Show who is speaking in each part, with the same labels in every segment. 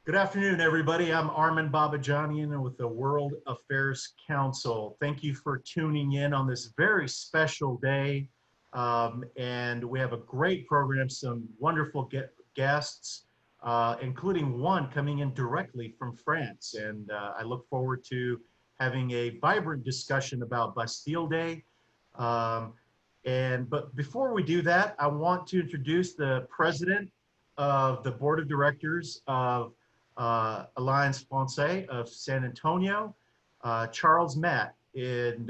Speaker 1: Good afternoon, everybody. I'm Armen Babajanian with the World Affairs Council. Thank you for tuning in on this very special day. And we have a great program, some wonderful guests, including one coming in directly from France. And I look forward to having a vibrant discussion about Bastille Day. Um, but before we do that, I want to introduce the president of the board of directors of Alliance Française of San Antonio, Charles Matt. And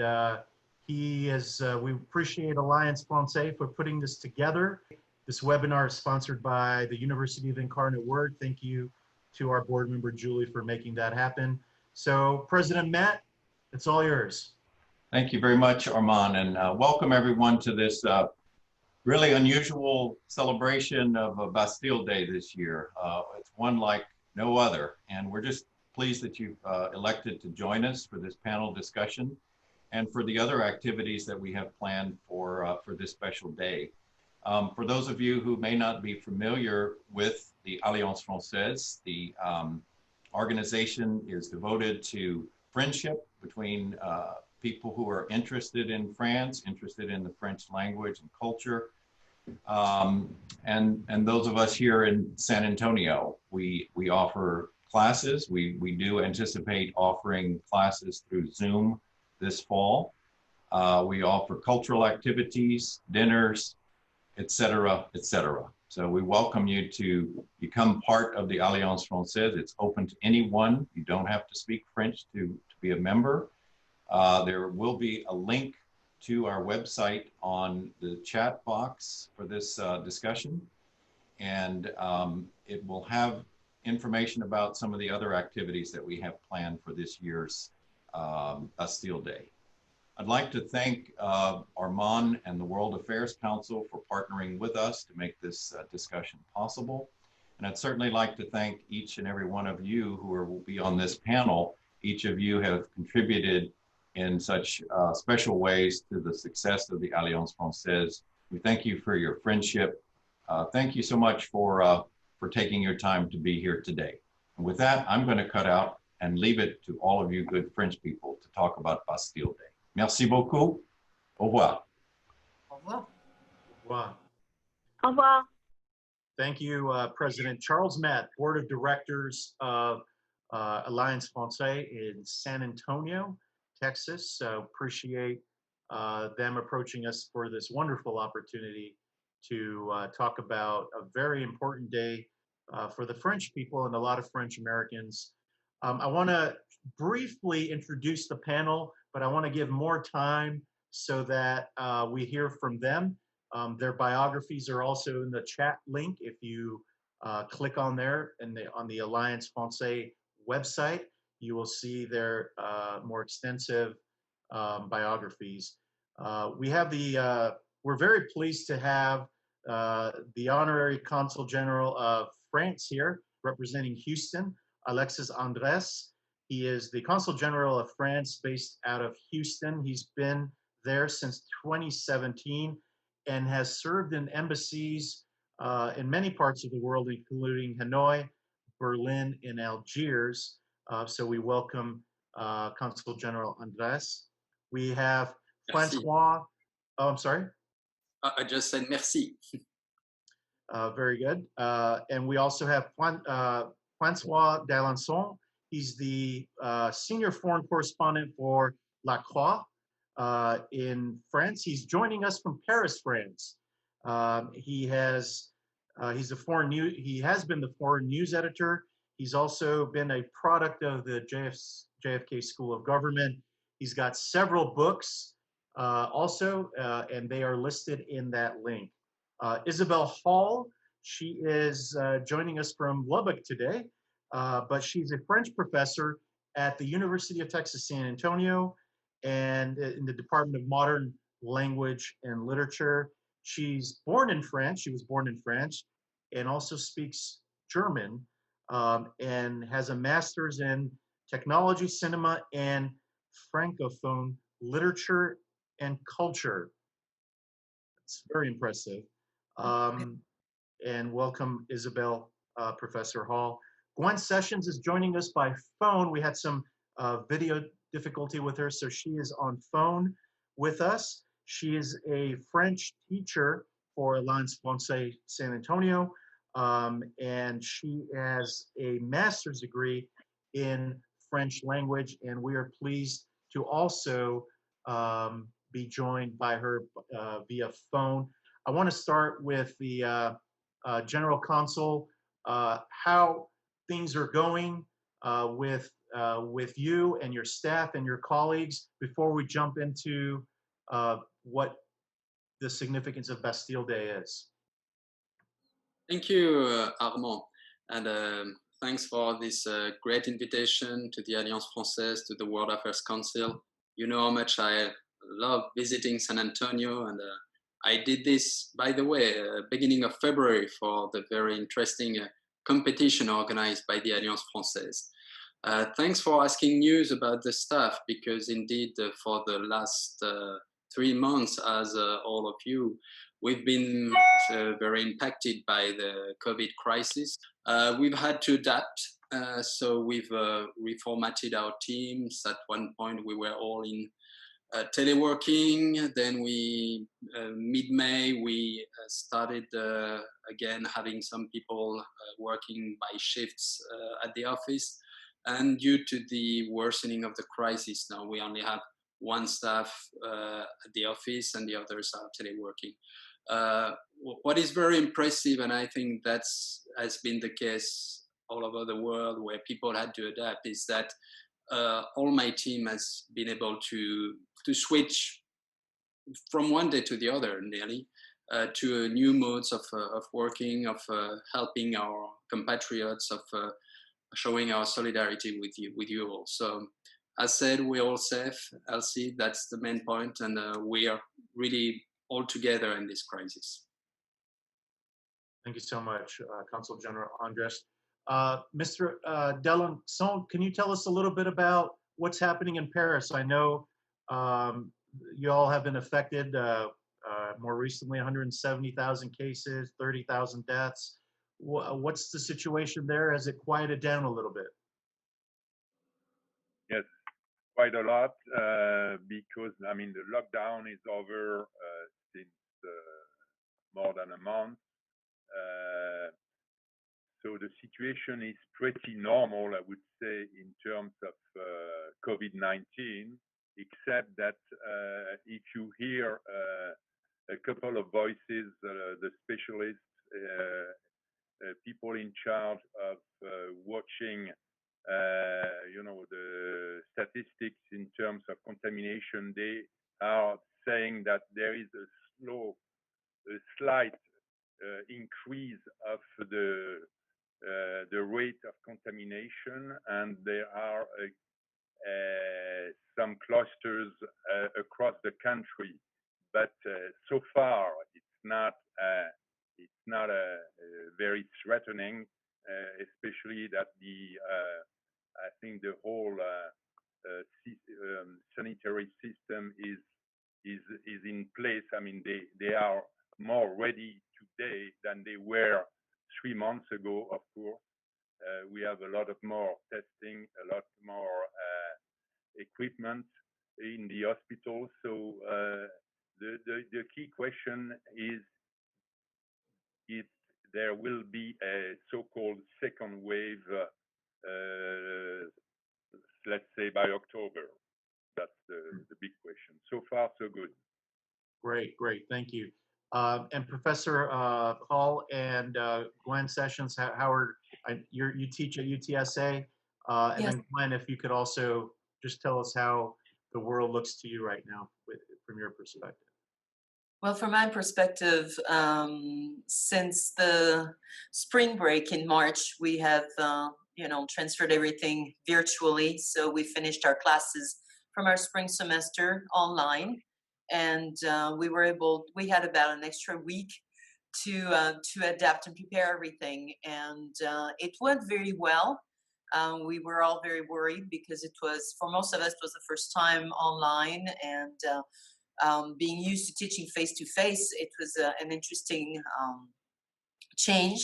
Speaker 1: we appreciate Alliance Française for putting this together. This webinar is sponsored by the University of Incarnate Word. Thank you to our board member, Julie, for making that happen. So President Matt, it's all yours.
Speaker 2: Thank you very much, Armand, and welcome everyone to this really unusual celebration of Bastille Day this year. It's one like no other, and we're just pleased that you've elected to join us for this panel discussion and for the other activities that we have planned for this special day. For those of you who may not be familiar with the Alliance Française, the organization is devoted to friendship between people who are interested in France, interested in the French language and culture, and those of us here in San Antonio. We offer classes. We do anticipate offering classes through Zoom this fall. We offer cultural activities, dinners, etc., etc. So we welcome you to become part of the Alliance Française. It's open to anyone. You don't have to speak French to be a member. There will be a link to our website on the chat box for this discussion, and it will have information about some of the other activities that we have planned for this year's Bastille Day. I'd like to thank Armand and the World Affairs Council for partnering with us to make this discussion possible. And I'd certainly like to thank each and every one of you who will be on this panel. Each of you have contributed in such special ways to the success of the Alliance Française. We thank you for your friendship. Thank you so much for taking your time to be here today. And with that, I'm going to cut out and leave it to all of you good French people to talk about Bastille Day. Merci beaucoup. Au revoir.
Speaker 3: Au revoir.
Speaker 1: Au revoir.
Speaker 4: Au revoir.
Speaker 1: Thank you, President Charles Matt, Board of Directors of Alliance Française in San Antonio, Texas. So appreciate them approaching us for this wonderful opportunity to talk about a very important day for the French people and a lot of French Americans. I want to briefly introduce the panel, but I want to give more time so that we hear from them. Their biographies are also in the chat link. If you click on there and on the Alliance Française website, you will see their more extensive biographies. We're very pleased to have the Honorary Consul General of France here, representing Houston, Alexis Andres. He is the Consul General of France based out of Houston. He's been there since 2017 and has served in embassies in many parts of the world, including Hanoi, Berlin, and Algiers. So we welcome Consul General Andres. We have François. Oh, I'm sorry?
Speaker 3: I just said merci.
Speaker 1: Very good. And we also have François d'Alençon. He's the senior foreign correspondent for La Croix in France. He's joining us from Paris, France. He has been the foreign news editor. He's also been a product of the JFK School of Government. He's got several books also, and they are listed in that link. Isabelle Hall, she is joining us from Lubbock today, but she's a French professor at the University of Texas, San Antonio, and in the Department of Modern Language and Literature. She's born in France. She was born in France and also speaks German, and has a master's in technology, cinema, and Francophone literature and culture. It's very impressive. And welcome, Isabelle, Professor Hall. Gwen Sessions is joining us by phone. We had some video difficulty with her, so she is on phone with us. She is a French teacher for Alliance Française San Antonio, and she has a master's degree in French language, and we are pleased to also be joined by her via phone. I want to start with the General Consul, how things are going with you and your staff and your colleagues before we jump into what the significance of Bastille Day is.
Speaker 3: Thank you, Armand. And thanks for this great invitation to the Alliance Française, to the World Affairs Council. You know how much I love visiting San Antonio, and I did this, by the way, beginning of February for the very interesting competition organized by the Alliance Française. Thanks for asking news about the staff, because indeed for the last 3 months, as all of you, we've been very impacted by the COVID crisis. We've had to adapt, so we've reformatted our teams. At one point, we were all in teleworking. Then we, mid-May, we started again having some people working by shifts at the office. And due to the worsening of the crisis, now we only have one staff at the office and the others are teleworking. What is very impressive, and I think has been the case all over the world where people had to adapt, is that all my team has been able to switch from one day to the other, nearly, to new modes of working, of helping our compatriots, of showing our solidarity with you all. So, as said, we're all safe, healthy. That's the main point, and we are really all together in this crisis.
Speaker 1: Thank you so much, Consul General Andres. Mr. Delenson, can you tell us a little bit about what's happening in Paris? I know you all have been affected more recently, 170,000 cases, 30,000 deaths. What's the situation there? Has it quieted down a little bit?
Speaker 4: Yes, quite a lot, because, I mean, the lockdown is over since more than a month. So the situation is pretty normal, I would say, in terms of COVID-19, except that if you hear a couple of voices, the specialists, people in charge of watching, the statistics in terms of contamination, they are saying that there is a slight increase of the rate of contamination, and there are some clusters across the country. But so far, it's not very threatening, especially that I think the whole sanitary system is in place. I mean, they are more ready today than they were 3 months ago. Of course, we have a lot of more testing, a lot more equipment in the hospital. So the key question is if there will be a so-called second wave, let's say by October. That's the big question. So far, so good.
Speaker 1: Great, thank you. And Professor Hall and Gwen Sessions, you teach at UTSA, and
Speaker 5: Yes.
Speaker 1: then Gwen, if you could also just tell us how the world looks to you right now from your perspective.
Speaker 5: Well, from my perspective, since the spring break in March, we have, transferred everything virtually. So we finished our classes from our spring semester online, and we had about an extra week to adapt and prepare everything, and it went very well. We were all very worried because for most of us, it was the first time online, and being used to teaching face-to-face, it was an interesting change.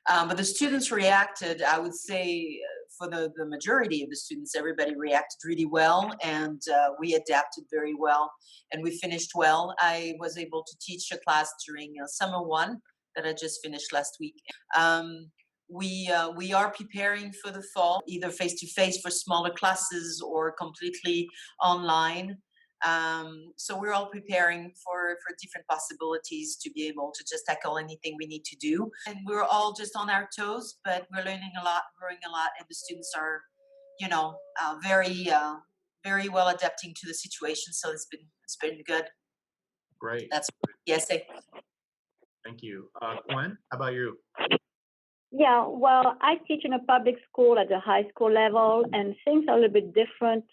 Speaker 5: But the students reacted, I would say, for the majority of the students, everybody reacted really well, and we adapted very well, and we finished well. I was able to teach a class during summer one that I just finished last week. We are preparing for the fall, either face-to-face for smaller classes or completely online. So we're all preparing for different possibilities to be able to just tackle anything we need to do. And we're all just on our toes, but we're learning a lot, growing a lot, and the students are, very well adapting to the situation. So it's been good.
Speaker 1: Great.
Speaker 5: That's UTSA.
Speaker 1: Thank you. Gwen, how about you?
Speaker 6: Yeah, well, I teach in a public school at the high school level, and things are a little bit different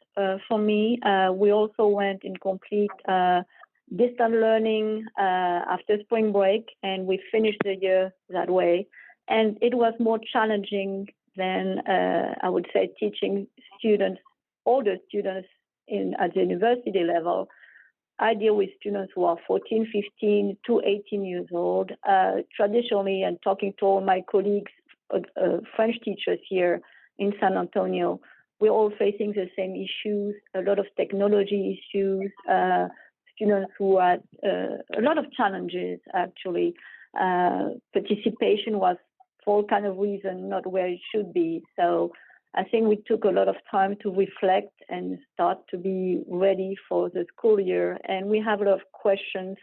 Speaker 6: for me. We also went in complete distant learning after spring break, and we finished the year that way. And it was more challenging than, I would say, teaching students, older students at the university level. I deal with students who are 14, 15 to 18 years old. Traditionally, and talking to all my colleagues, French teachers here in San Antonio, we're all facing the same issues, a lot of technology issues, students who had a lot of challenges, actually. Participation was, for all kind of reason, not where it should be. So I think we took a lot of time to reflect and start to be ready for the school year. And we have a lot of questions.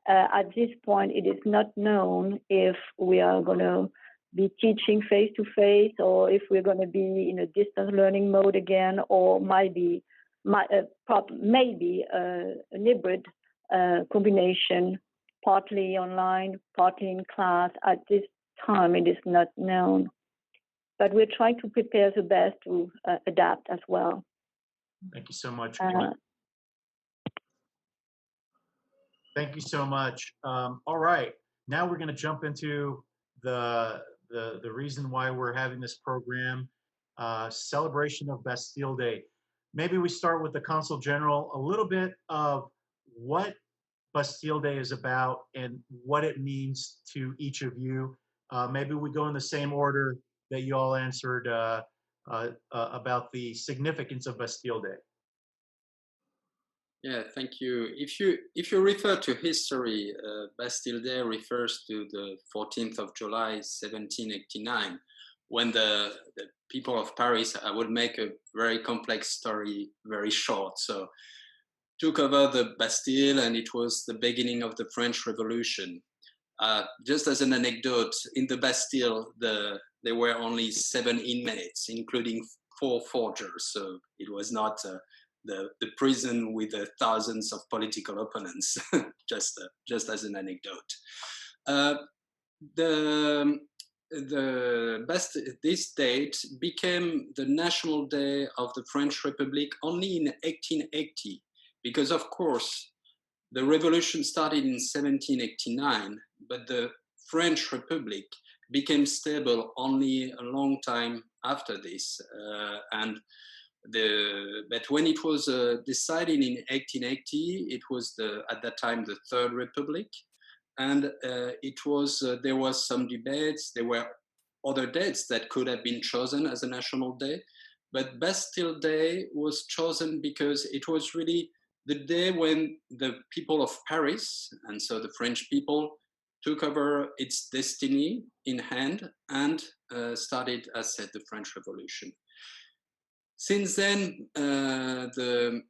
Speaker 6: At this point, it is not known if we are going to be teaching face-to-face or if we're going to be in a distance learning mode again, or maybe a hybrid combination, partly online, partly in class. At this time, it is not known. But we're trying to prepare the best to adapt as well.
Speaker 1: Thank you so much, Gwen. Thank you so much. All right, now we're going to jump into the reason why we're having this program, celebration of Bastille Day. Maybe we start with the Consul General, a little bit of what Bastille Day is about and what it means to each of you. Maybe we go in the same order that you all answered about the significance of Bastille Day.
Speaker 3: Yeah, thank you. If you refer to history, Bastille Day refers to the 14th of July, 1789, when the people of Paris, I would make a very complex story very short. So took over the Bastille, and it was the beginning of the French Revolution. Just as an anecdote, in the Bastille, there were only 7 inmates, including 4 forgers. So it was not the prison with thousands of political opponents, just as an anecdote. This date became the National Day of the French Republic only in 1880, because of course, the revolution started in 1789, but the French Republic became stable only a long time after this. But when it was decided in 1880, it was at that time the Third Republic, and there was some debates. There were other dates that could have been chosen as a national day, but Bastille Day was chosen because it was really the day when the people of Paris, and so the French people, took over its destiny in hand and started, as said, the French Revolution. Since then, the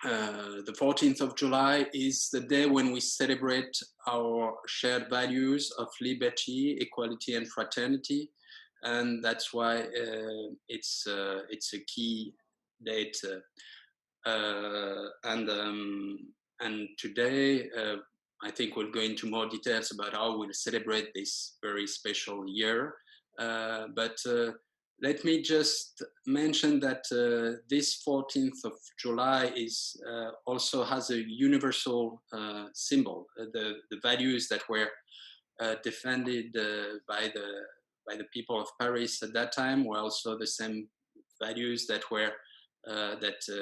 Speaker 3: 14th of July is the day when we celebrate our shared values of liberty, equality, and fraternity, and that's why it's a key date. And today, I think we'll go into more details about how we'll celebrate this very special year. But let me just mention that this 14th of July also has a universal symbol. The values that were defended by the people of Paris at that time were also the same values that were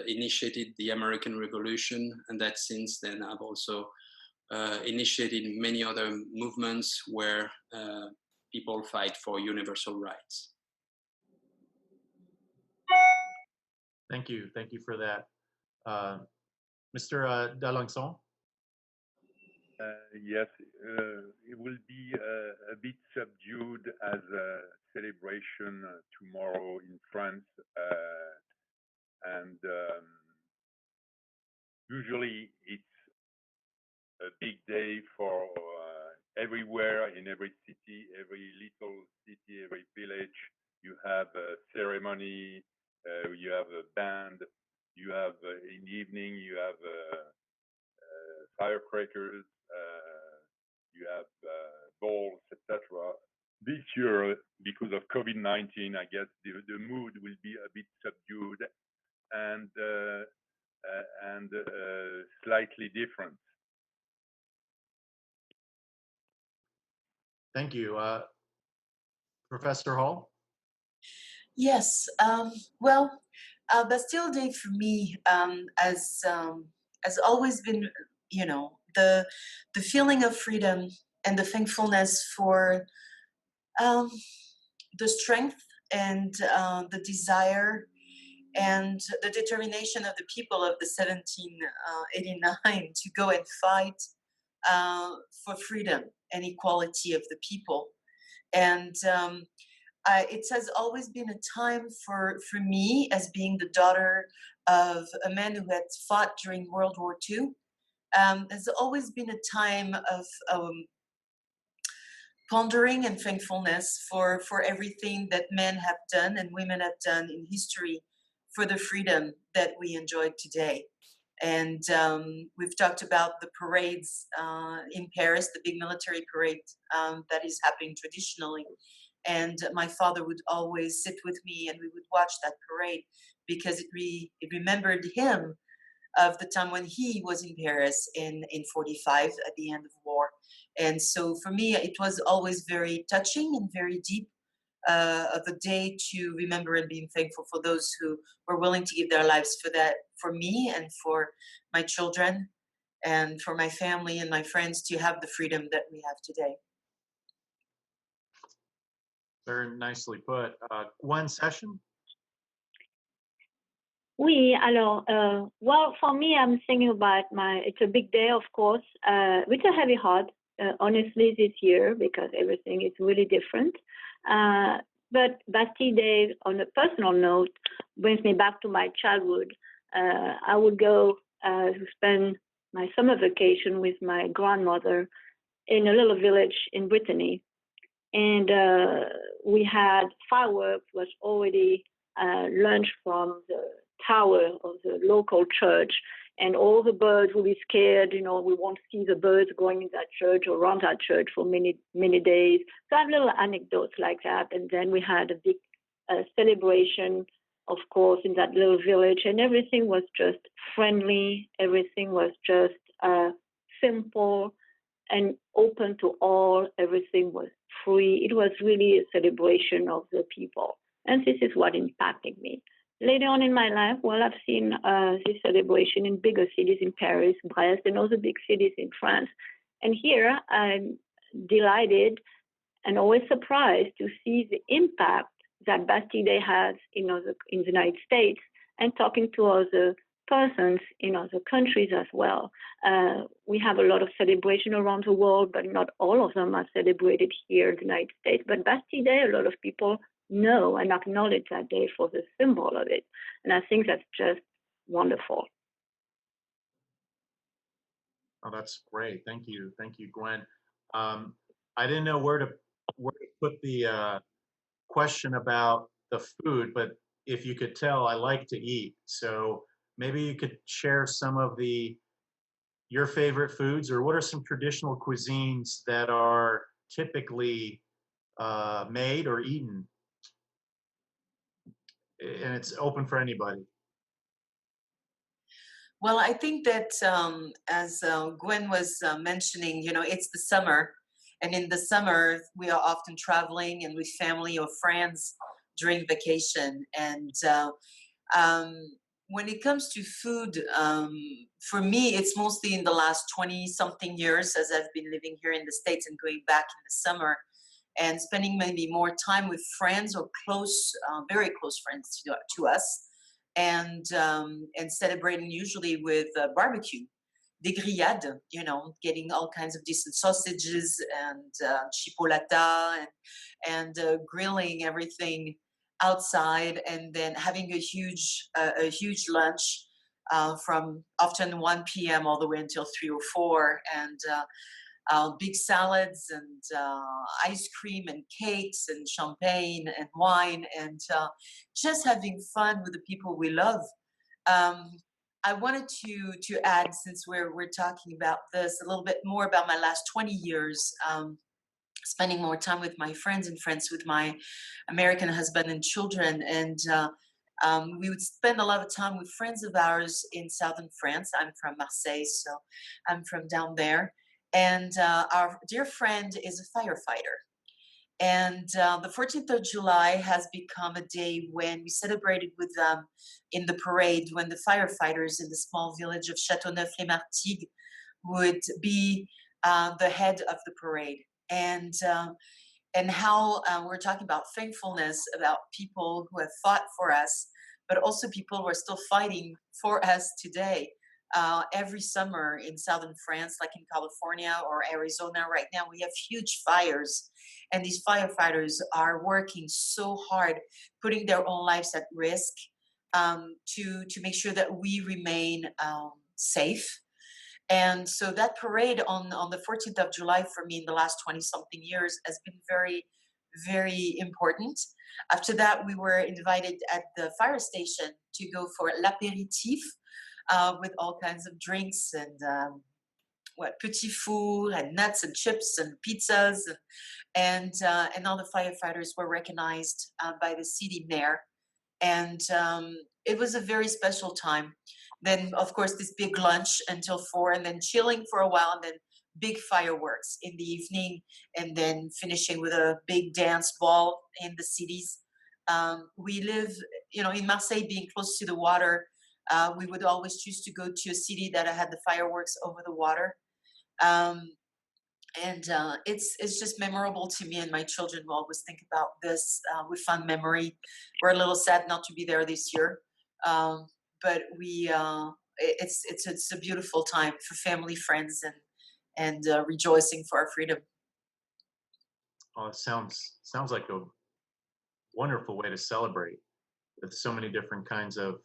Speaker 3: initiated the American Revolution, and that since then have also initiated many other movements where people people fight for universal rights.
Speaker 1: Thank you for that. Mr. D'Alençon?
Speaker 4: Yes, it will be a bit subdued as a celebration tomorrow in France. And usually it's a big day for everywhere, in every city, every little city, every village. You have a ceremony, you have a band, you have in the evening, you have firecrackers, you have balls, etc. This year, because of COVID-19, I guess the mood will be a bit subdued and slightly different.
Speaker 1: Thank you. Professor Hall?
Speaker 5: Yes, well, Bastille Day for me has always been, you know, the feeling of freedom and the thankfulness for the strength and the desire and the determination of the people of the 1789 to go and fight for freedom and equality of the people. And it has always been a time for me, as being the daughter of a man who had fought during World War II, has always been a time of pondering and thankfulness for everything that men have done and women have done in history for the freedom that we enjoy today. And we've talked about the parades in Paris, the big military parade that is happening traditionally. And my father would always sit with me and we would watch that parade because it remembered him of the time when he was in Paris in 45 at the end of war. And so for me, it was always very touching and very deep of a day to remember and being thankful for those who were willing to give their lives for that, for me and for my children and for my family and my friends to have the freedom that we have today.
Speaker 1: Very nicely put. Gwen Session?
Speaker 6: Oui, alors, well, for me, I'm thinking about it's a big day, of course, with a heavy heart, honestly, this year, because everything is really different. But Bastille Day, on a personal note, brings me back to my childhood. I would go to spend my summer vacation with my grandmother in a little village in Brittany. And we had fireworks, was already launched from the tower of the local church, and all the birds will be scared. You know, we won't see the birds going in that church or around that church for many days. So I have little anecdotes like that. And then we had a big celebration, of course, in that little village, and everything was just friendly. Everything was just simple and open to all. Everything was free. It was really a celebration of the people. And this is what impacted me. Later on in my life, well, I've seen this celebration in bigger cities, in Paris, Brest, and other big cities in France. And here, I'm delighted and always surprised to see the impact that Bastille Day has in the United States, and talking to other persons in other countries as well. We have a lot of celebration around the world, but not all of them are celebrated here in the United States. But Bastille Day, a lot of people know and acknowledge that day for the symbol of it. And I think that's just wonderful.
Speaker 1: Oh, that's great. Thank you, Gwen. I didn't know where to put the question about the food, but if you could tell, I like to eat. So maybe you could share some of your favorite foods, or what are some traditional cuisines that are typically made or eaten? And it's open for anybody.
Speaker 5: Well, I think that as Gwen was mentioning, you know, it's the summer. And in the summer, we are often traveling and with family or friends during vacation. And when it comes to food, for me, it's mostly in the last 20-something years as I've been living here in the States and going back in the summer. and spending maybe more time with friends or close, very close friends to us, and celebrating usually with barbecue, des grillades, you know, getting all kinds of decent sausages and chipolata and grilling everything outside, and then having a huge lunch from often 1 p.m. all the way until 3 or 4, and big salads and ice cream and cakes and champagne and wine, and just having fun with the people we love. I wanted to add, since we're talking about this, a little bit more about my last 20 years, spending more time with my friends and friends with my American husband and children. And we would spend a lot of time with friends of ours in southern France. I'm from Marseille, so I'm from down there. And our dear friend is a firefighter. And the 14th of July has become a day when we celebrated with them in the parade, when the firefighters in the small village of Châteauneuf-les-Martigues would be the head of the parade. And how we're talking about thankfulness, about people who have fought for us, but also people who are still fighting for us today. Every summer in southern France, like in California or Arizona right now, we have huge fires, and these firefighters are working so hard, putting their own lives at risk to make sure that we remain safe. And so that parade on the 14th of July for me in the last 20-something years has been very, very important. After that, we were invited at the fire station to go for l'apéritif, with all kinds of drinks and petit four and nuts and chips and pizzas, and all the firefighters were recognized by the city mayor, and it was a very special time. Then, of course, this big lunch until 4, and then chilling for a while, and then big fireworks in the evening, and then finishing with a big dance ball in the cities. We live, you know, in Marseille, being close to the water. We would always choose to go to a city that had the fireworks over the water. It's just memorable to me, and my children will always think about this with fond memory. We're a little sad not to be there this year, but it's a beautiful time for family, friends, and rejoicing for our freedom.
Speaker 1: Oh, it sounds like a wonderful way to celebrate with so many different kinds of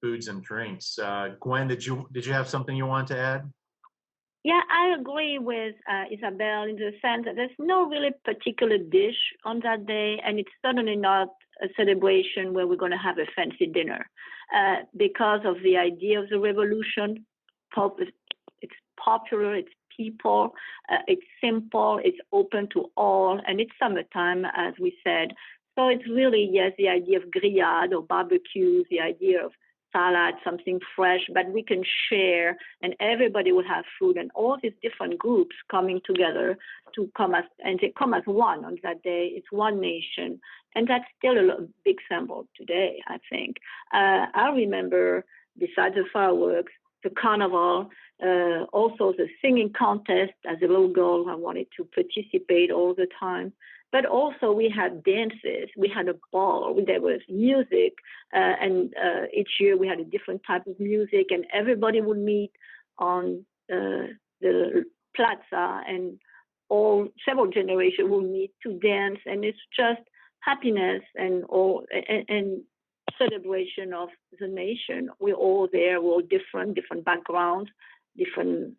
Speaker 1: foods and drinks. Gwen, did you have something you want to add?
Speaker 6: Yeah, I agree with Isabelle in the sense that there's no really particular dish on that day, and it's certainly not a celebration where we're going to have a fancy dinner because of the idea of the revolution. It's popular, it's people, it's simple, it's open to all, and it's summertime, as we said. So it's really, yes, the idea of grillade or barbecues, the idea of salad, something fresh, but we can share, and everybody will have food, and all these different groups coming together to come as one on that day. It's one nation, and that's still a big symbol today, I think. I remember, besides the fireworks, the carnival, also the singing contest. As a little girl, I wanted to participate all the time. But also we had dances, we had a ball, there was music, and each year we had a different type of music, and everybody would meet on the plaza, and several generations would meet to dance, and it's just happiness and celebration of the nation. We're all there, we're all different backgrounds, different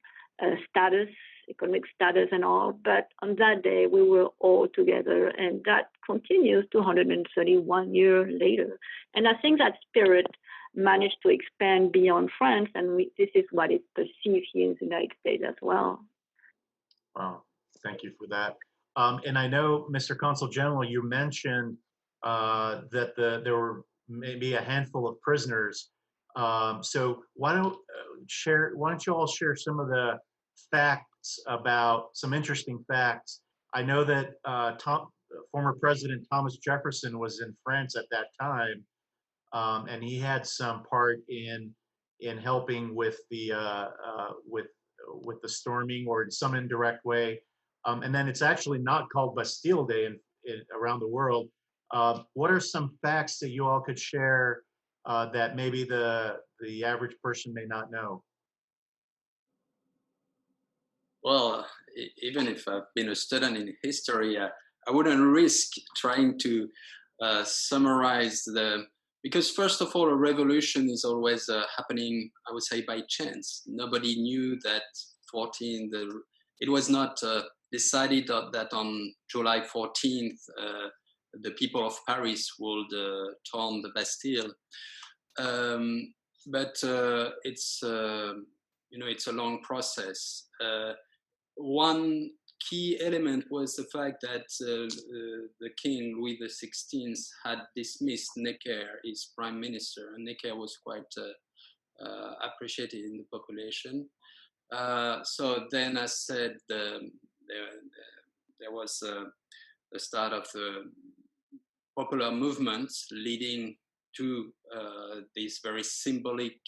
Speaker 6: status, economic status and all, but on that day we were all together, and that continues 231 years later. And I think that spirit managed to expand beyond France, and this is what is perceived here in the United States as well.
Speaker 1: Wow, thank you for that. And I know, Mr. Consul General, you mentioned that there were maybe a handful of prisoners. So why don't you all share some of the facts about some interesting facts? I know that former President Thomas Jefferson was in France at that time, and he had some part in helping with the storming, or in some indirect way. and then it's actually not called Bastille Day around the world. What are some facts that you all could share that maybe the average person may not know?
Speaker 3: Well, even if I've been a student in history, I wouldn't risk trying to summarize because first of all, a revolution is always happening, I would say, by chance. Nobody knew that it was not decided that on July 14th, the people of Paris would storm the Bastille. But it's a long process. One key element was the fact that the king, Louis XVI, had dismissed Necker, his prime minister, and Necker was quite appreciated in the population. So then, as said, there was the start of the popular movement leading to this very symbolic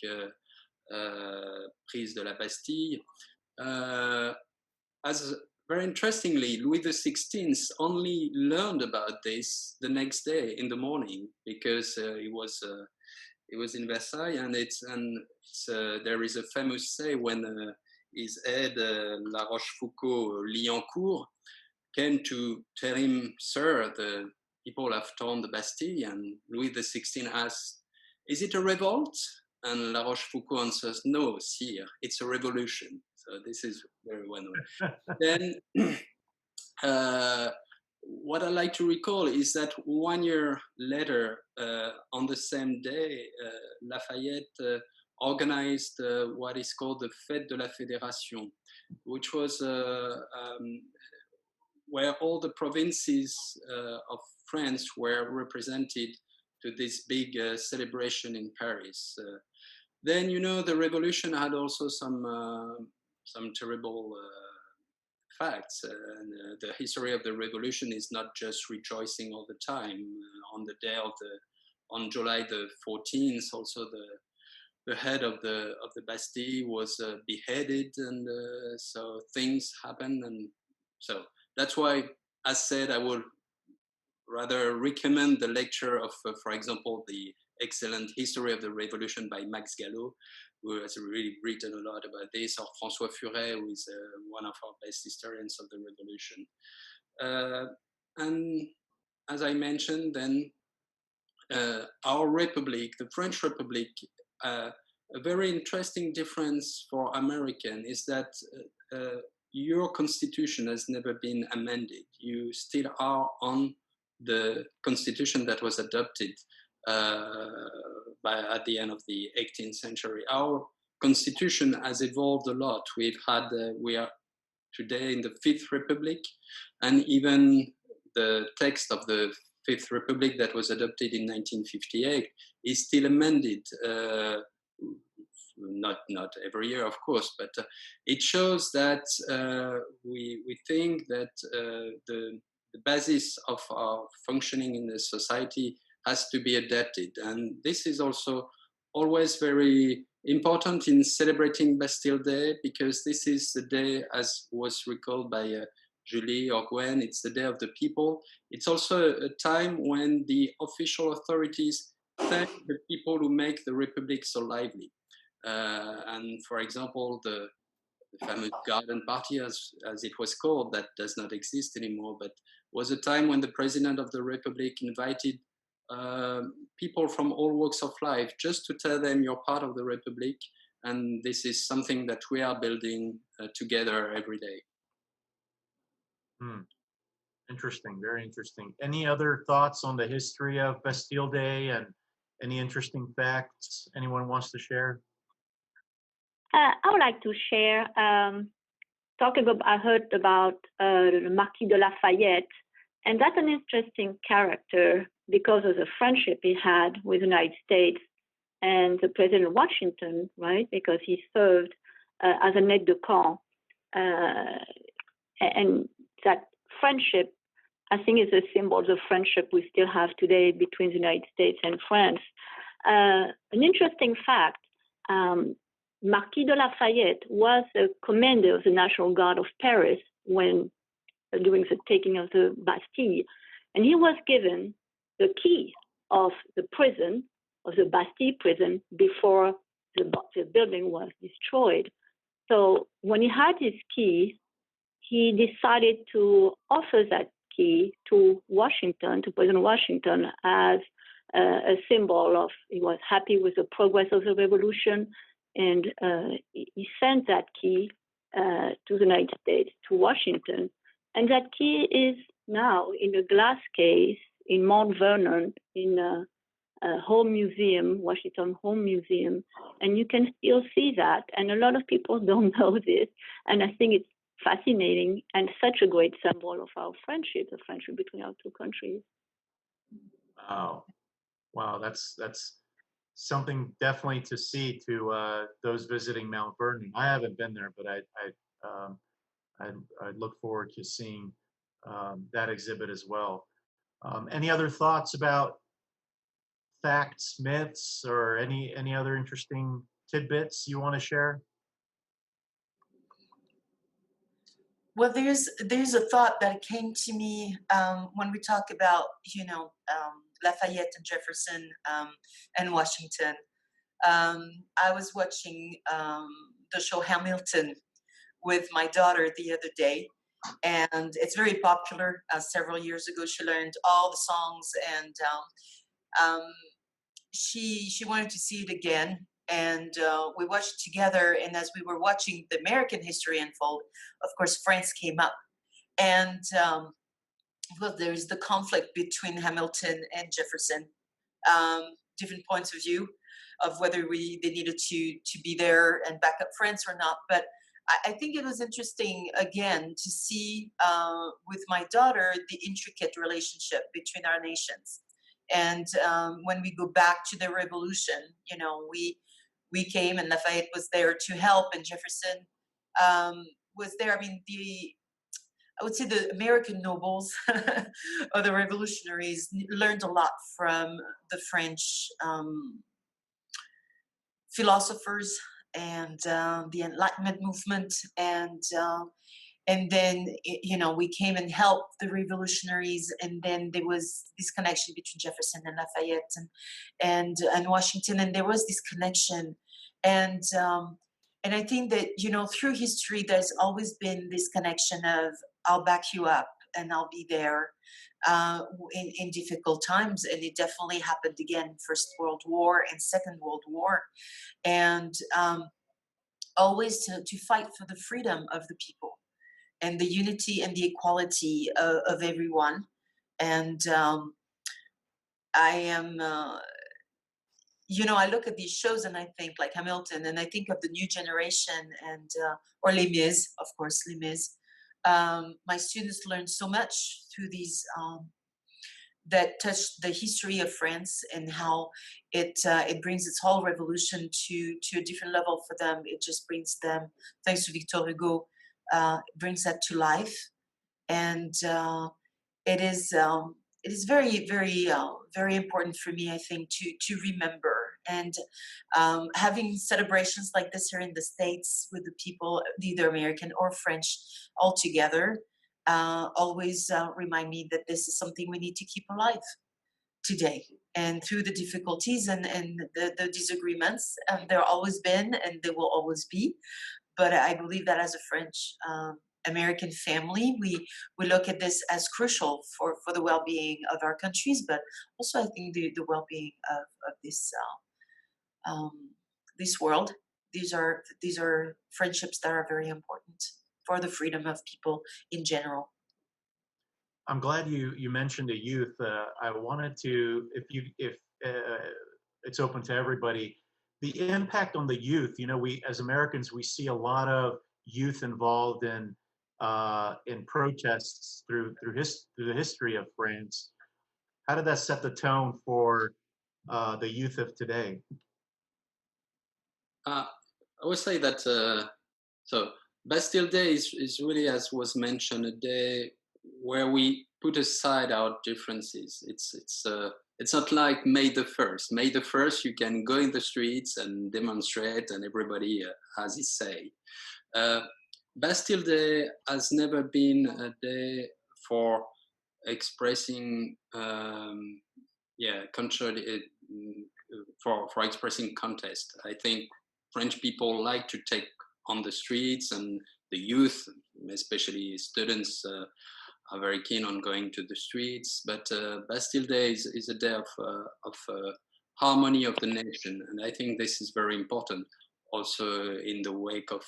Speaker 3: prise de la Bastille. As very interestingly, Louis XVI only learned about this the next day in the morning because he was in Versailles, and there is a famous say when his aide La Rochefoucauld-Liancourt came to tell him, "Sir, the people have torn the Bastille," and Louis XVI asked, "Is it a revolt?" And La Rochefoucauld answers, "No, sire, it's a revolution." So this is very well known. Then what I like to recall is that 1 year later, on the same day, Lafayette organized what is called the Fête de la Fédération, which was where all the provinces of France were represented to this big celebration in Paris. Then, the revolution had also some terrible facts. The history of the revolution is not just rejoicing all the time. On the day on July the 14th, also the head of the Bastille was beheaded, and so things happen. And so that's why, as said, I would rather recommend the lecture of, for example, the excellent History of the Revolution by Max Gallo, who has really written a lot about this, or François Furet, who is one of our best historians of the revolution. And as I mentioned, then our republic, the French Republic, a very interesting difference for American is that your constitution has never been amended. You still are on the constitution that was adopted at the end of the 18th century. Our constitution has evolved a lot. We are today in the Fifth Republic, and even the text of the Fifth Republic that was adopted in 1958 is still amended. Not every year, of course, but it shows that we think that the basis of our functioning in the society has to be adapted. And this is also always very important in celebrating Bastille Day, because this is the day, as was recalled by Julie or Gwen, it's the day of the people. It's also a time when the official authorities thank the people who make the Republic so lively. And for example, the famous garden party, as it was called, that does not exist anymore, but was a time when the President of the Republic invited people from all walks of life just to tell them you're part of the Republic, and this is something that we are building together every day.
Speaker 1: Interesting, very interesting. Any other thoughts on the history of Bastille Day and any interesting facts anyone wants to share?
Speaker 6: I would like to share, I heard about the Marquis de Lafayette, and that's an interesting character because of the friendship he had with the United States and the President of Washington, right? Because he served as an aide de camp. And that friendship, I think, is a symbol of the friendship we still have today between the United States and France. An interesting fact, Marquis de Lafayette was a commander of the National Guard of Paris when during the taking of the Bastille. And he was given the key of the prison, of the Bastille prison, before the building was destroyed. So when he had his key, he decided to offer that key to Washington, to President Washington, as a symbol of he was happy with the progress of the revolution, and he sent that key to the United States, to Washington. And that key is now in a glass case in Mount Vernon in a home museum, Washington Home Museum, and you can still see that. And a lot of people don't know this, and I think it's fascinating and such a great symbol of our friendship, the friendship between our two countries.
Speaker 1: Wow, that's something definitely to see to those visiting Mount Vernon. I haven't been there, but I look forward to seeing that exhibit as well. Any other thoughts about facts, myths, or any other interesting tidbits you want to share?
Speaker 5: Well, there's a thought that came to me when we talk about, Lafayette and Jefferson and Washington. I was watching the show Hamilton with my daughter the other day, and it's very popular. Several years ago, she learned all the songs, and she wanted to see it again. And we watched it together. And as we were watching the American history unfold, of course, France came up, and well, there is the conflict between Hamilton and Jefferson. Different points of view of whether they needed to be there and back up France or not. But I think it was interesting, again, to see with my daughter the intricate relationship between our nations. And when we go back to the revolution, we came, and Lafayette was there to help, and Jefferson was there. I mean, I would say the American nobles or the revolutionaries learned a lot from the French philosophers and the Enlightenment movement, and then we came and helped the revolutionaries, and then there was this connection between Jefferson and Lafayette and Washington, and there was this connection, and I think that through history there's always been this connection of I'll back you up and I'll be there in difficult times, and it definitely happened again, First World War and Second World War, and always to fight for the freedom of the people and the unity and the equality of everyone. And I am, I look at these shows and I think like Hamilton, and I think of the new generation, and or Les Mis, of course, Les Mis. My students learn so much through these that touch the history of France and how it brings its whole revolution to a different level for them. It just brings them, thanks to Victor Hugo, brings that to life, and it is very, very, very important for me, I think, to remember. And having celebrations like this here in the States with the people, either American or French, all together, always remind me that this is something we need to keep alive today. And through the difficulties and the disagreements, there have always been and there will always be. But I believe that as a French American family, we look at this as crucial for the well-being of our countries, but also I think the well-being of this world. These are friendships that are very important for the freedom of people in general.
Speaker 1: I'm glad you mentioned the youth. I wanted to, if it's open to everybody, the impact on the youth. We as Americans, we see a lot of youth involved in protests through the history of France. How did that set the tone for the youth of today?
Speaker 3: I would say that so Bastille Day is really, as was mentioned, a day where we put aside our differences. It's not like May the 1st. May the 1st, you can go in the streets and demonstrate, and everybody has his say. Bastille Day has never been a day for expressing, for expressing contest. I think French people like to take on the streets, and the youth, especially students, are very keen on going to the streets. But Bastille Day is a day of harmony of the nation, and I think this is very important. Also, in the wake of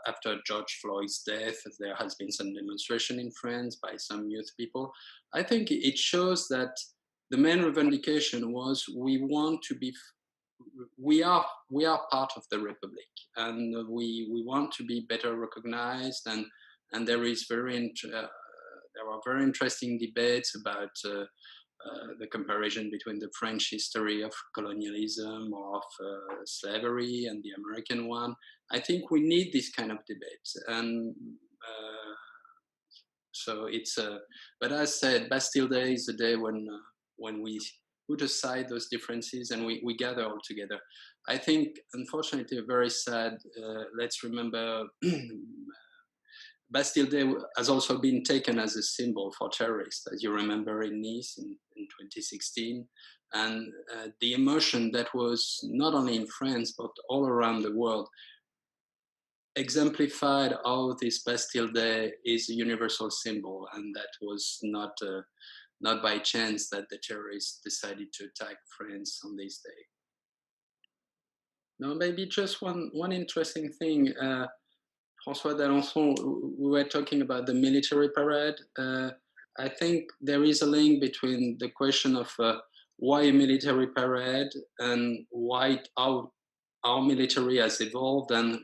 Speaker 3: after George Floyd's death, there has been some demonstration in France by some youth people. I think it shows that the main revendication was we want to be, we are part of the Republic, and we want to be better recognized, and there are very interesting debates about the comparison between the French history of colonialism or of slavery and the American one. I think we need this kind of debate, and so it's but as said, Bastille Day is a day when we put aside those differences and we gather all together. I think, unfortunately, very sad. Let's remember Bastille Day has also been taken as a symbol for terrorists, as you remember in Nice in 2016. And the emotion that was not only in France, but all around the world, exemplified how this Bastille Day is a universal symbol, and that was not by chance that the terrorists decided to attack France on this day. Now, maybe just one interesting thing. François d'Alençon, we were talking about the military parade. I think there is a link between the question of why a military parade and how our military has evolved and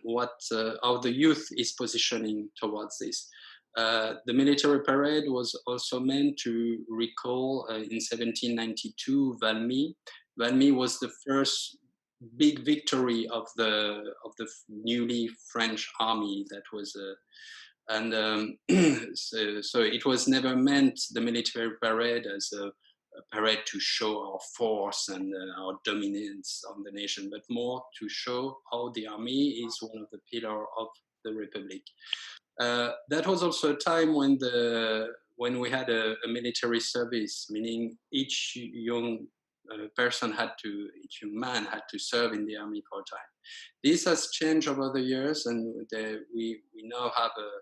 Speaker 3: how the youth is positioning towards this. The military parade was also meant to recall in 1792 Valmy. Valmy was the first big victory of the newly French army that was so it was never meant, the military parade, as a parade to show our force and our dominance on the nation, but more to show how the army is one of the pillars of the Republic. That was also a time when we had a military service, meaning each young each man had to serve in the army for a time. This has changed over the years, and we now have a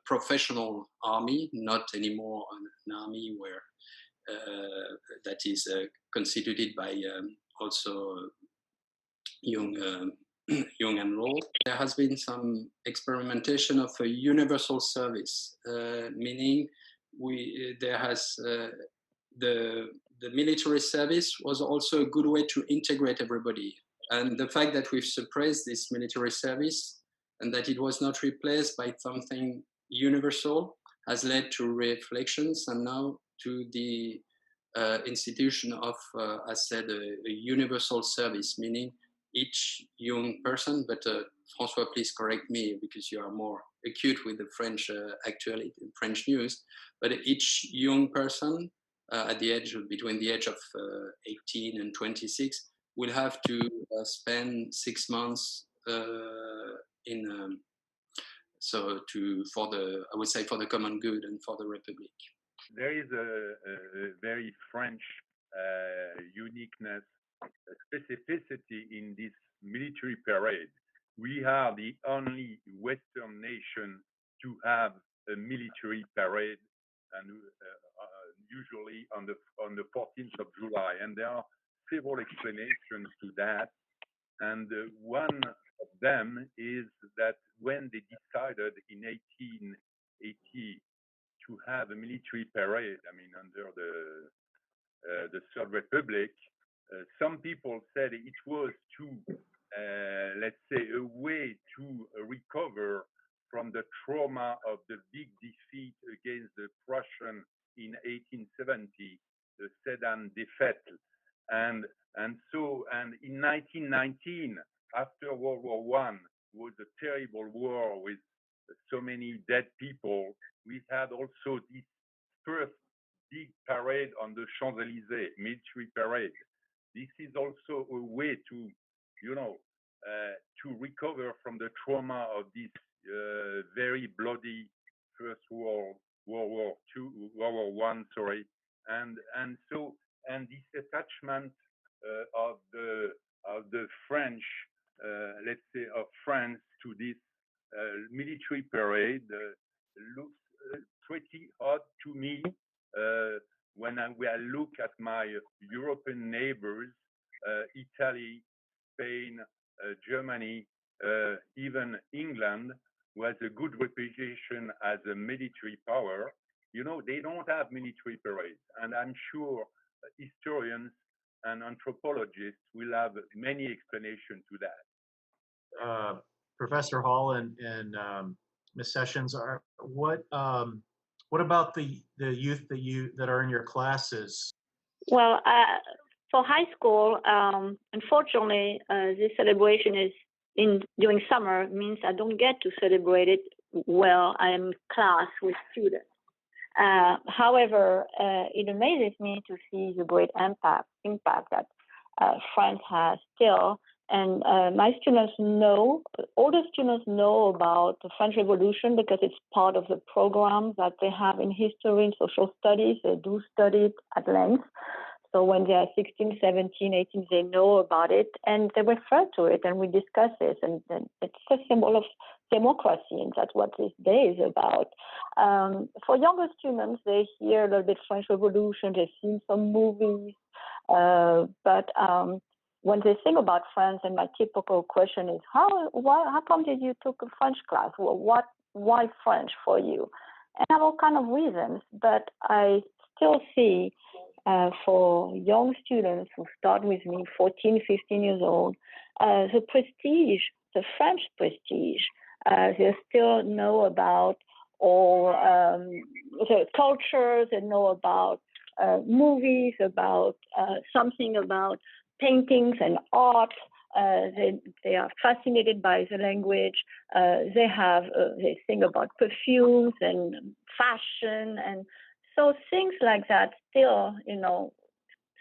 Speaker 3: professional army, not anymore an army where that is constituted by also young enrolled. There has been some experimentation of a universal service, meaning the military service was also a good way to integrate everybody. And the fact that we've suppressed this military service and that it was not replaced by something universal has led to reflections, and now to the institution of, as said, a universal service, meaning each young person, but François, please correct me because you are more acute with the French actuality, French news, but each young person between the age of 18 and 26 will have to spend 6 months for the common good and for the Republic.
Speaker 4: There is a very French uniqueness, specificity in this military parade. We are the only Western nation to have a military parade, and usually on the 14th of July. And there are several explanations to that. And one of them is that when they decided in 1880 to have a military parade, I mean, under the Third Republic, some people said it was let's say, a way to recover from the trauma of the big defeat against the Prussian in 1870, the Sedan defeat. And in 1919, after World War I, was a terrible war with so many dead people. We had also this first big parade on the Champs-Élysées, military parade. This is also a way to, to recover from the trauma of this very bloody First World War One, sorry, and this attachment of the French, let's say, of France to this military parade looks pretty odd to me when I look at my European neighbors, Italy, Spain, Germany, even England, who has a good reputation as a military power. You know, they don't have military parades, and I'm sure historians and anthropologists will have many explanations to that.
Speaker 1: Professor Hall and Ms. Sessions, what about the youth that are in your classes?
Speaker 6: Well, for high school, unfortunately, this celebration is during summer, means I don't get to celebrate it while I'm in class with students. However, it amazes me to see the great impact that France has still. And my students know, all the students know about the French Revolution because it's part of the program that they have in history and social studies. They do study it at length. So when they are 16, 17, 18, they know about it and they refer to it and we discuss it. And it's a symbol of democracy, and that's what this day is about. For younger students, they hear a little bit French Revolution, they've seen some movies, but when they think about France, and my typical question is, how come did you took a French class? Well, why French for you? And I have all kind of reasons, but I still see for young students who start with me, 14, 15 years old, the prestige, the French prestige. They still know about all the culture, they know about movies, about something about paintings and art. They are fascinated by the language. They think about perfumes and fashion, and so things like that. Still, you know,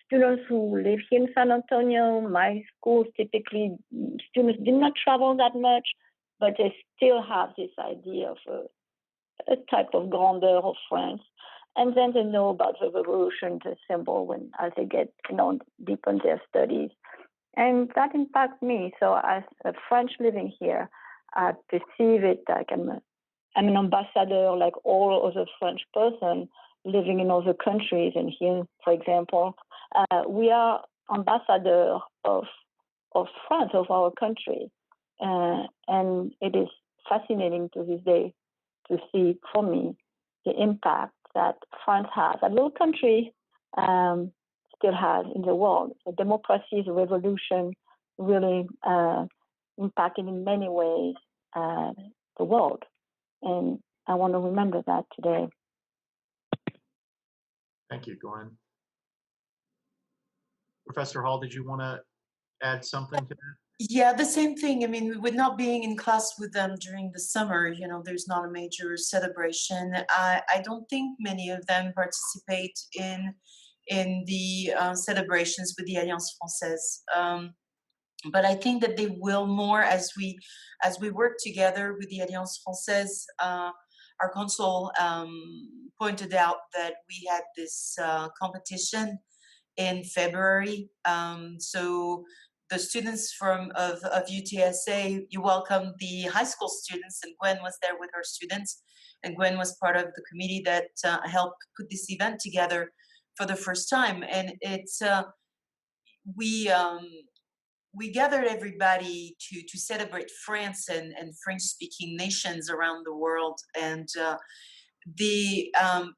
Speaker 6: students who live here in San Antonio, my schools typically students did not travel that much, but they still have this idea of a type of grandeur of France. And then they know about the revolution, the symbol, as they get, you know, deep in their studies. And that impacts me. So as a French living here, I perceive it like I'm an ambassador like all other French person living in other countries. And here, for example, we are ambassador of France, of our country. And it is fascinating to this day to see, for me, the impact that France has, a little country still has in the world. The democracy, the revolution really impacted in many ways the world. And I want to remember that today.
Speaker 1: Thank you, Gwen. Professor Hall, did you want to add something to that?
Speaker 5: Yeah, the same thing. I mean, with not being in class with them during the summer, you know, there's not a major celebration. I don't think many of them participate in the celebrations with the Alliance Française. But I think that they will more as we work together with the Alliance Française. Our consul pointed out that we had this competition in February. So the students of UTSA, you welcomed the high school students, and Gwen was there with her students, and Gwen was part of the committee that helped put this event together for the first time. And it's we gathered everybody to celebrate France and French-speaking nations around the world. And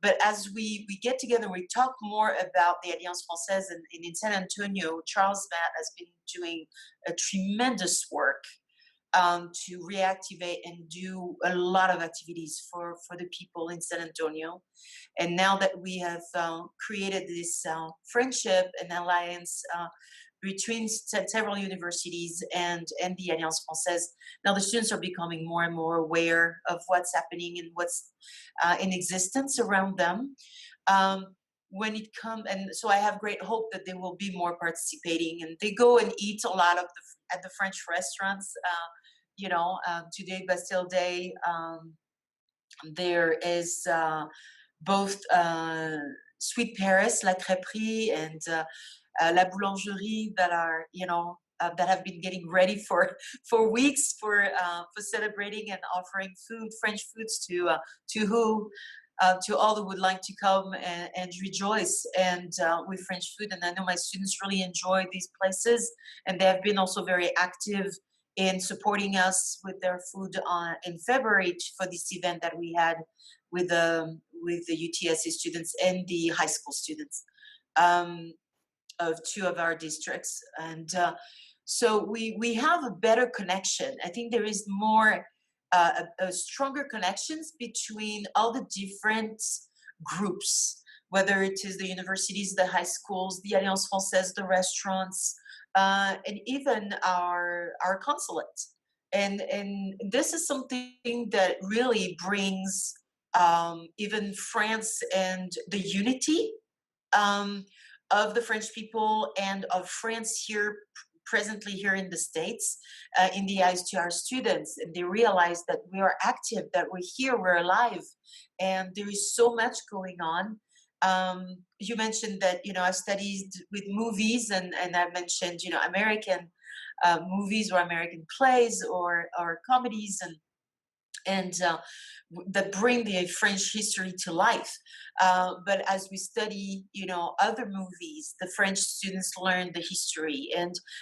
Speaker 5: but as we get together, we talk more about the Alliance Française, and in San Antonio, Charles Matt has been doing a tremendous work to reactivate and do a lot of activities for the people in San Antonio. And now that we have created this friendship and alliance between several universities and the Alliance Française, now the students are becoming more and more aware of what's happening and what's in existence around them. when it comes, and so I have great hope that they will be more participating, and they go and eat a lot of at the French restaurants. Today, Bastille Day, there is both Sweet Paris, La Crêperie, and La Boulangerie that are, that have been getting ready for weeks for celebrating and offering French foods to all who would like to come and rejoice and with French food. And I know my students really enjoy these places, and they have been also very active in supporting us with their food in February for this event that we had with the UTSA students and the high school students of 2 of our districts. And so we have a better connection. I think there is more a stronger connections between all the different groups, whether it is the universities, the high schools, the Alliance Française, the restaurants, and even our consulate. And this is something that really brings even France and the unity of the French people and of France presently here in the States, in the eyes to our students. And they realize that we are active, that we're here, we're alive, and there is so much going on. You mentioned that, I studied with movies, and I mentioned, American movies or American plays or comedies and that bring the French history to life. But as we study, other movies, the French students learn the history,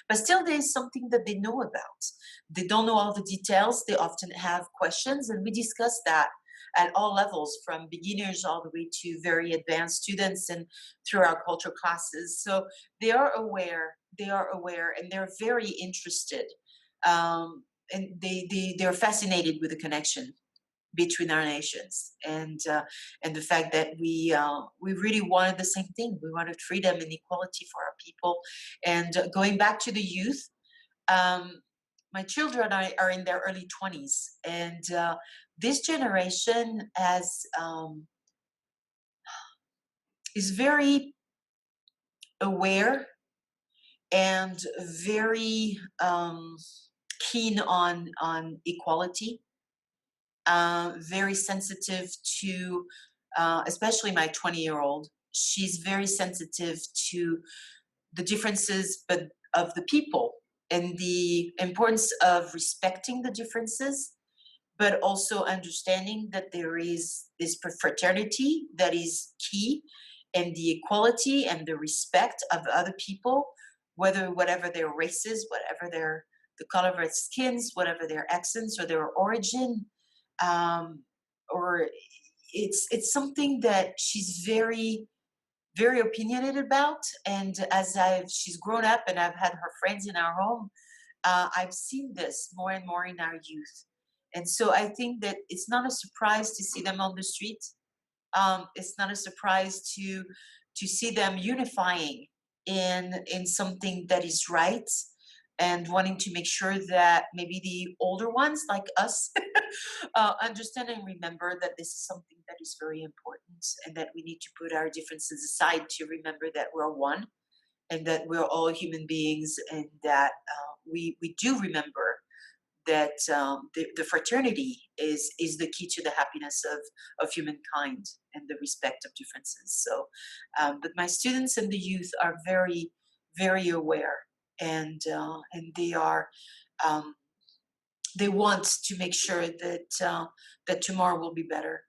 Speaker 5: but still there is something that they know about. They don't know all the details. They often have questions, and we discuss that at all levels, from beginners all the way to very advanced students and through our culture classes. So they are aware, and they're very interested. And they're fascinated with the connection between our nations, and the fact that we really wanted the same thing. We wanted freedom and equality for our people. And going back to the youth, my children are in their early 20s, and this generation is very aware and very keen on equality, very sensitive to, especially my 20-year-old. She's very sensitive to the differences of the people and the importance of respecting the differences, but also understanding that there is this fraternity that is key, and the equality and the respect of other people, whatever their races, whatever the color of their skins, whatever their accents or their origin, or it's something that she's very, very opinionated about. And as she's grown up and I've had her friends in our home, I've seen this more and more in our youth. And so I think that it's not a surprise to see them on the street. It's not a surprise to see them unifying in something that is right, and wanting to make sure that maybe the older ones like us understand and remember that this is something that is very important, and that we need to put our differences aside to remember that we're one, and that we're all human beings, and that we do remember that the fraternity is the key to the happiness of humankind, and the respect of differences. So, but my students and the youth are very, very aware, and they are they want to make sure that that tomorrow will be better.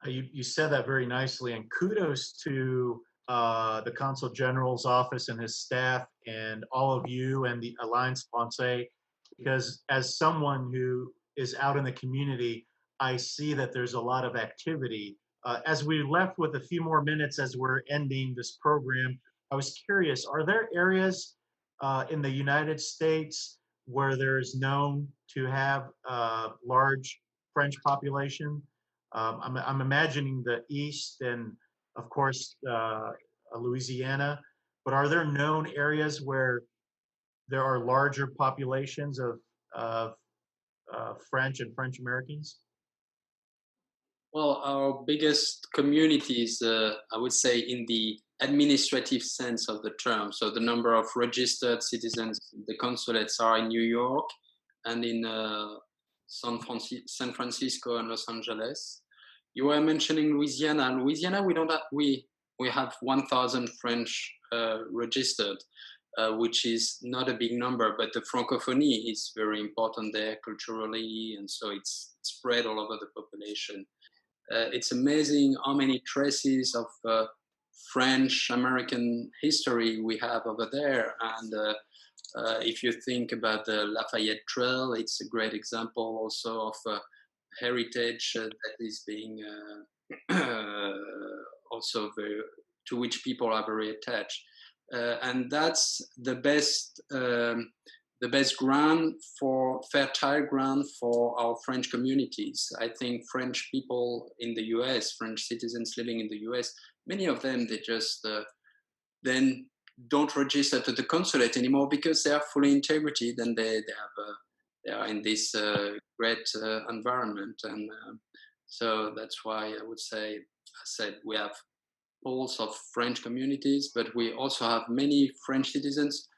Speaker 1: You said that very nicely, and kudos to the Consul General's office and his staff, and all of you and the Alliance Française, because as someone who is out in the community, I see that there's a lot of activity. As we left with a few more minutes as we're ending this program, I was curious, are there areas in the United States where there is known to have a large French population? I'm imagining the East and, of course, Louisiana, but are there known areas where there are larger populations of French and French Americans?
Speaker 3: Well, our biggest communities, I would say, in the administrative sense of the term. So the number of registered citizens, the consulates are in New York and in San Francisco and Los Angeles. You were mentioning Louisiana. Louisiana, we have 1,000 French registered, which is not a big number, but the francophonie is very important there culturally, and so it's spread all over the population. It's amazing how many traces of French American history we have over there. And if you think about the Lafayette Trail, it's a great example also of heritage that is being also very, to which people are very attached. And that's the best ground for fertile ground for our French communities. I think French people in the US, French citizens living in the US, many of them, they just then don't register to the consulate anymore because they are fully integrated and they are in this great environment. And so that's why I would say, I said we have pools of French communities, but we also have many French citizens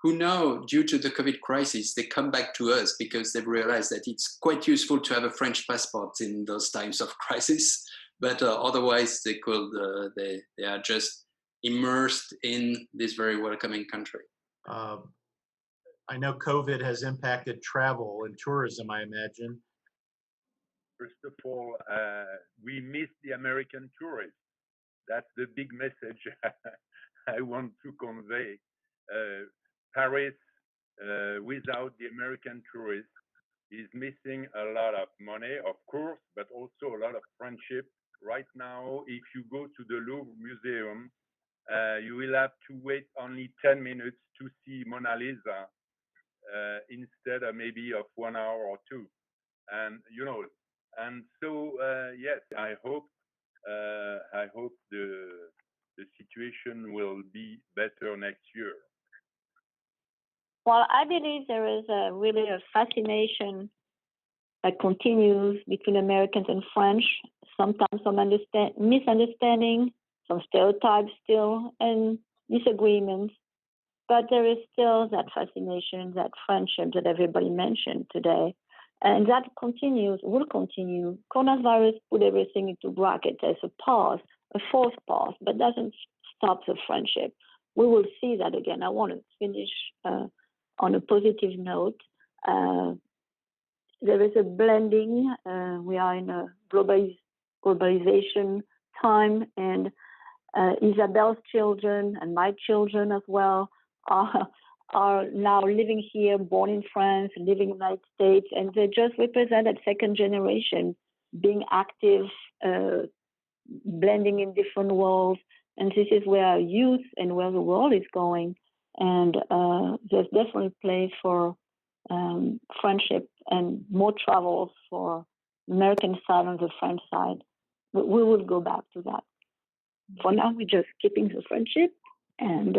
Speaker 3: who now, due to the COVID crisis, they come back to us because they've realized that it's quite useful to have a French passport in those times of crisis. But otherwise, they are just immersed in this very welcoming country.
Speaker 1: I know COVID has impacted travel and tourism, I imagine.
Speaker 4: First of all, we miss the American tourists. That's the big message I want to convey. Paris, without the American tourists, is missing a lot of money, of course, but also a lot of friendship. Right now, if you go to the Louvre Museum, you will have to wait only 10 minutes to see Mona Lisa instead of maybe of 1 hour or 2. And, you know, and so, yes, I hope the situation will be better next year.
Speaker 6: Well, I believe there is really a fascination that continues between Americans and French. Sometimes some misunderstanding, some stereotypes still, and disagreements. But there is still that fascination, that friendship that everybody mentioned today. And that continues, will continue. Coronavirus put everything into bracket. There's a pause, a forced pause, but doesn't stop the friendship. We will see that again. I want to finish on a positive note. There is a blending. We are in a globalization time, and Isabelle's children and my children as well are now living here, born in France, living in the United States, and they just represent that second generation, being active, blending in different worlds. And this is where our youth and where the world is going. And there's definitely place for friendship and more travels for the American side and the French side. But we will go back to that. For now, we're just keeping the friendship, and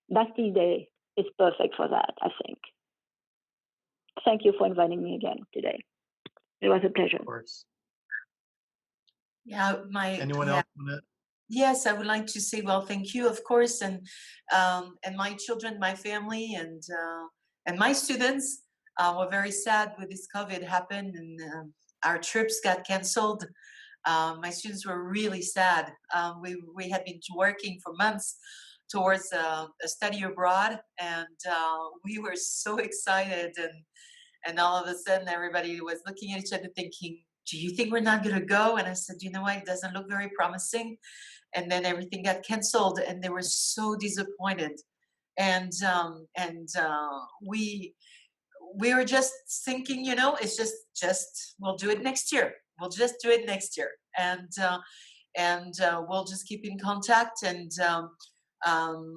Speaker 6: Bastille Day is perfect for that, I think. Thank you for inviting me again today. It was a pleasure.
Speaker 1: Of course.
Speaker 5: Yeah,
Speaker 1: Anyone else want to?
Speaker 5: Yes, I would like to say, well, thank you, of course, and my children, my family, and my students were very sad when this COVID happened and our trips got canceled. My students were really sad. We had been working for months towards a study abroad, and we were so excited, and all of a sudden everybody was looking at each other thinking, do you think we're not going to go? And I said, you know what, it doesn't look very promising. And then everything got canceled, and they were so disappointed. And we were just thinking, you know, it's just we'll do it next year. We'll just do it next year, and we'll just keep in contact and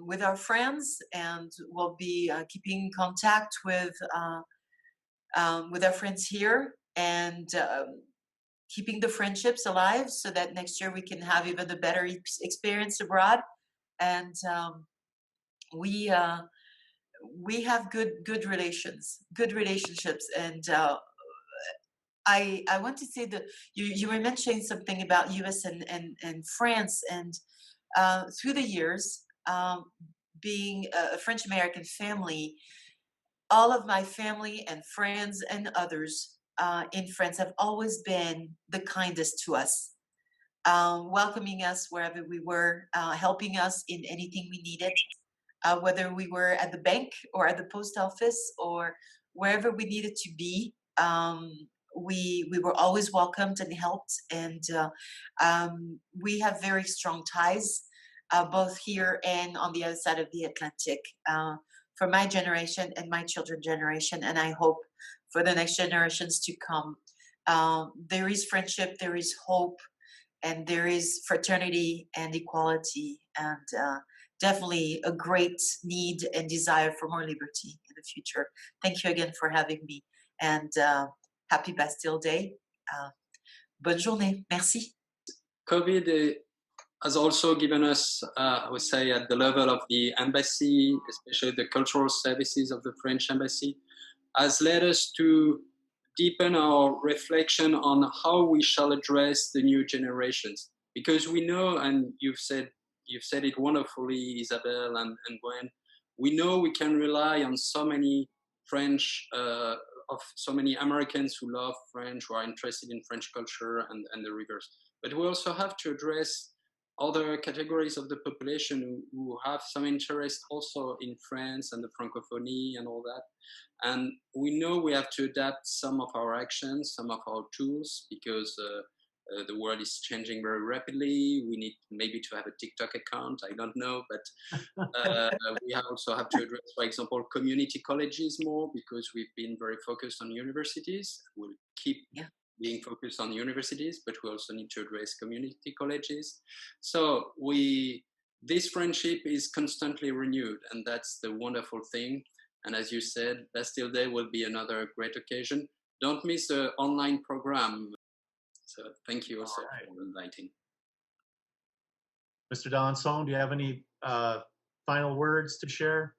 Speaker 5: with our friends, and we'll be keeping in contact with our friends here, and keeping the friendships alive so that next year we can have even a better experience abroad. And we have good relationships, and I want to say that you were mentioning something about US and France, and through the years, being a French American family, all of my family and friends and others in France have always been the kindest to us, welcoming us wherever we were, helping us in anything we needed, whether we were at the bank or at the post office or wherever we needed to be. We were always welcomed and helped, and we have very strong ties, both here and on the other side of the Atlantic, for my generation and my children's generation, and I hope for the next generations to come. There is friendship, there is hope, and there is fraternity and equality, and definitely a great need and desire for more liberty in the future. Thank you again for having me, and happy Bastille Day. Bonne journée. Merci.
Speaker 3: COVID has also given us, I would say, at the level of the embassy, especially the cultural services of the French embassy, has led us to deepen our reflection on how we shall address the new generations. Because we know, and you've said it wonderfully, Isabelle and Gwen, we know we can rely on so many French, of so many Americans who love French, who are interested in French culture and the reverse. But we also have to address other categories of the population who have some interest also in France and the Francophonie and all that. And we know we have to adapt some of our actions, some of our tools, because the world is changing very rapidly. We need maybe to have a TikTok account, I don't know, but we also have to address, for example, community colleges more, because we've been very focused on universities. We'll keep being focused on universities, but we also need to address community colleges. So this friendship is constantly renewed, and that's the wonderful thing. And as you said, Bastille Day will be another great occasion. Don't miss the online program. So thank you also for inviting.
Speaker 1: Mr. d'Alençon, do you have any final words to share?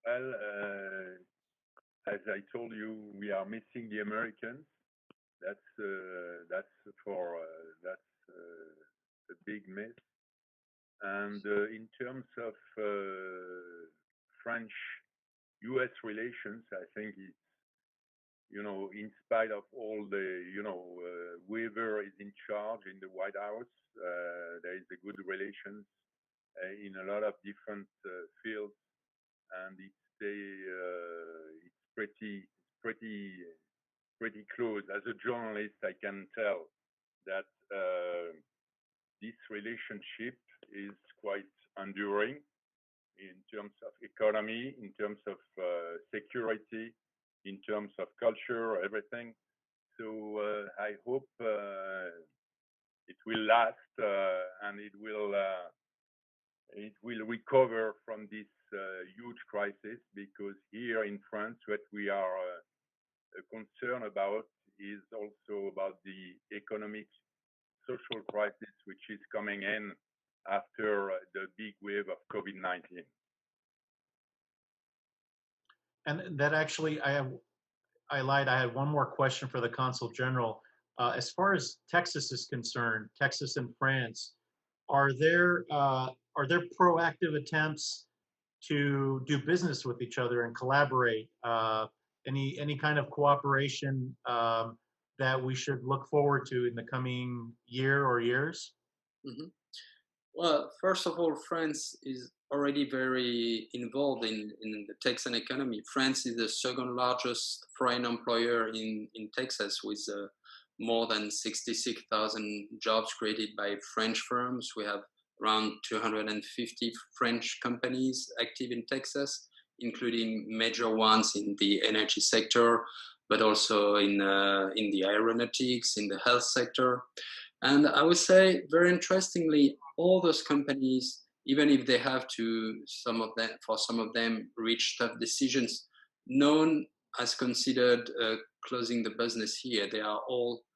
Speaker 4: Well, as I told you, we are missing the Americans. That's a big miss. And in terms of French-U.S. relations, I think it's, in spite of all the, whoever is in charge in the White House, there is a good relations in a lot of different fields, and it's pretty close. As a journalist, I can tell that this relationship is quite enduring in terms of economy, in terms of security, in terms of culture, everything. So I hope it will last and it will recover from this huge crisis, because here in France, what we are concerned about is also about the economic social crisis which is coming in after the big wave of COVID-19.
Speaker 1: And that actually, I lied. I had one more question for the Consul General. As far as Texas is concerned, Texas and France, are there proactive attempts to do business with each other and collaborate? Any kind of cooperation that we should look forward to in the coming year or years?
Speaker 3: Mm-hmm. Well, first of all, France is already very involved in the Texan economy. France is the second largest foreign employer in Texas, with more than 66,000 jobs created by French firms. We have around 250 French companies active in Texas, including major ones in the energy sector, but also in the aeronautics, in the health sector. And I would say, very interestingly, all those companies, even if they have to, for some of them, reach tough decisions, no one has considered closing the business here. They are all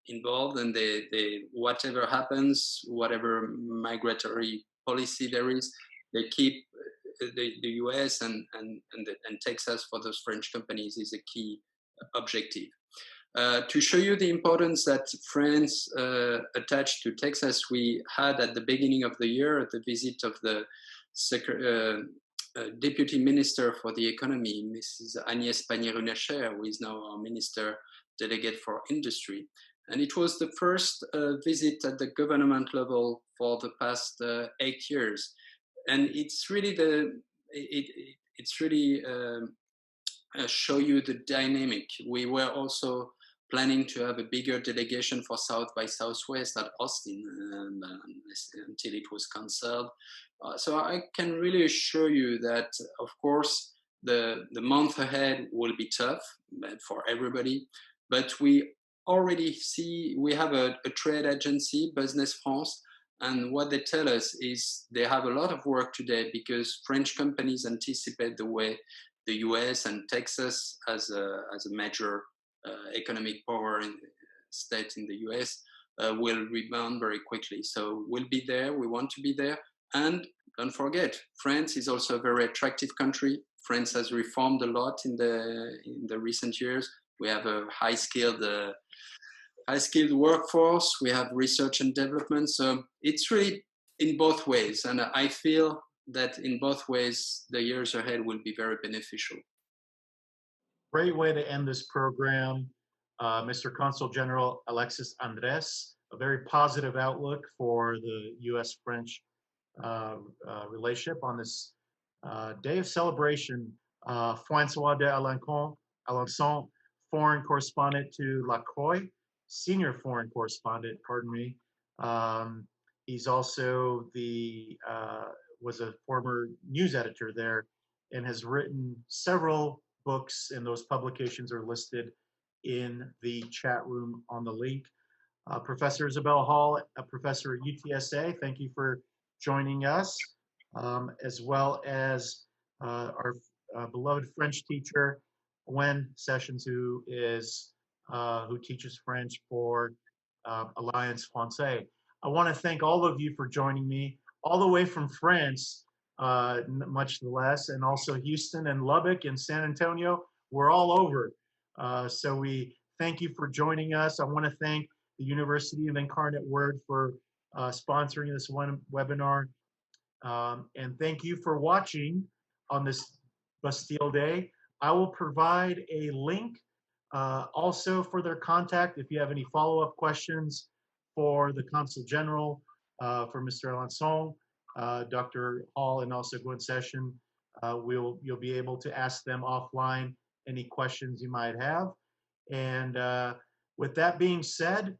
Speaker 3: involved, and they whatever happens, whatever migratory policy there is, they keep the US and Texas for those French companies is a key objective. To show you the importance that France attached to Texas, we had at the beginning of the year the visit of the Deputy Minister for the Economy, Mrs. Agnès Pannier-Runacher, who is now our Minister Delegate for Industry. And it was the first visit at the government level for the past 8 years. And it's really show you the dynamic. We were also planning to have a bigger delegation for South by Southwest at Austin until it was canceled. So I can really assure you that, of course, the month ahead will be tough for everybody, but we already see, we have a trade agency, Business France, and what they tell us is they have a lot of work today because French companies anticipate the way the US and Texas as a major economic power state in the US will rebound very quickly. So we'll be there, we want to be there. And don't forget, France is also a very attractive country. France has reformed a lot in the recent years. We have a high-skilled workforce. We have research and development. So it's really in both ways. And I feel that in both ways, the years ahead will be very beneficial.
Speaker 1: Great way to end this program. Mr. Consul General Alexis Andres, a very positive outlook for the U.S.-French relationship on this day of celebration. François de Alençon, foreign correspondent to La Croix, senior foreign correspondent, pardon me. He's also was a former news editor there and has written several books, and those publications are listed in the chat room on the link. Professor Isabelle Hall, a professor at UTSA, thank you for joining us, as well as our beloved French teacher, Gwen Sessions, who teaches French for Alliance Française. I want to thank all of you for joining me, all the way from France, much less, and also Houston and Lubbock and San Antonio. We're all over. So we thank you for joining us. I want to thank the University of Incarnate Word for sponsoring this webinar. And thank you for watching on this Bastille Day. I will provide a link also for their contact if you have any follow-up questions for the Consul General, for Mr. Alençon, Dr. Hall, and also Gwen Session. You'll be able to ask them offline any questions you might have. And with that being said,